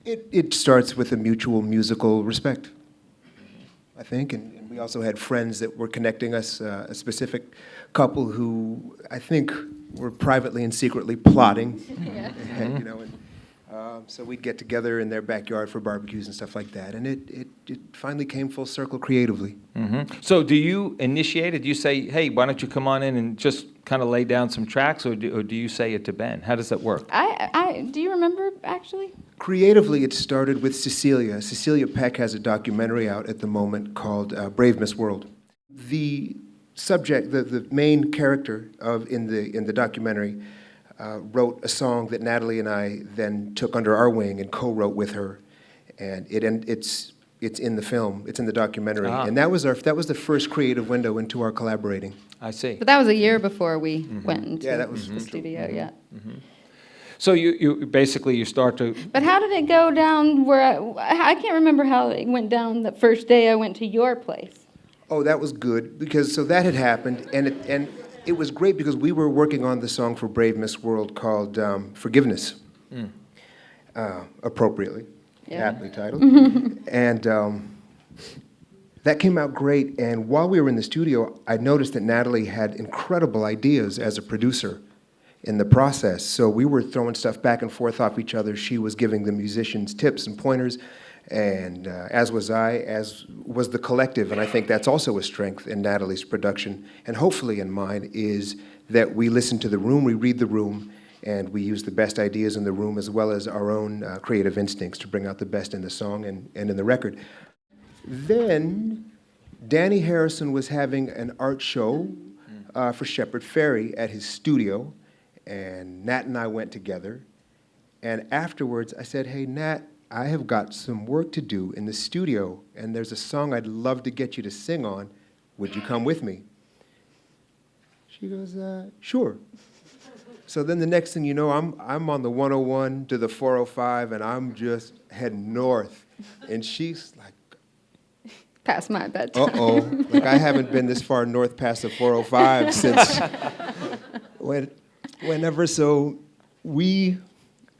It starts with a mutual musical respect, I think, and we also had friends that were connecting us, a specific couple who I think were privately and secretly plotting, Yeah. and, so we'd get together in their backyard for barbecues and stuff like that, and it finally came full circle creatively. So do you initiate it? Do you say, hey, why don't you come on in and just kind of lay down some tracks, or do you say it to Ben? How does that work? Do you remember, actually? Creatively, it started with Cecilia. Cecilia Peck has a documentary out at the moment called Brave Miss World. The subject, the main character in the documentary, wrote a song that Natalie and I then took under our wing and co-wrote with her, and it's in the film, it's in the documentary, and that was the first creative window into our collaborating. I see. But that was a year before we went into Yeah, that was the studio, yeah. So you basically you start to. But how did it go down where, I can't remember how it went down the first day I went to your place. Oh, that was good, because so that had happened, and it was great because we were working on the song for Brave Miss World called Forgiveness, appropriately, aptly titled. And that came out great, and while we were in the studio, I noticed that Natalie had incredible ideas as a producer in the process. So we were throwing stuff back and forth off each other. She was giving the musicians tips and pointers, and as was I, as was the collective. And I think that's also a strength in Natalie's production, and hopefully in mine, is that we listen to the room, we read the room, and we use the best ideas in the room as well as our own creative instincts to bring out the best in the song and in the record. Then Danny Harrison was having an art show for Shepard Fairey at his studio, and Nat and I went together. And afterwards, I said, hey, Nat, I have got some work to do in the studio, and there's a song I'd love to get you to sing on. Would you come with me? She goes, sure. So then the next thing you know, I'm on the 101 to the 405, and I'm just heading north. And she's like, Past my bedtime. uh-oh, like I haven't been this far north past the 405 since whenever. So we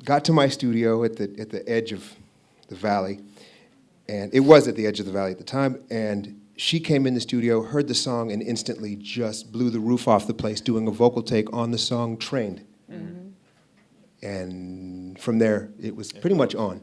got to my studio at the edge of the valley, and it was at the edge of the valley at the time, and she came in the studio, heard the song, and instantly just blew the roof off the place doing a vocal take on the song Trained. And from there, it was pretty much on.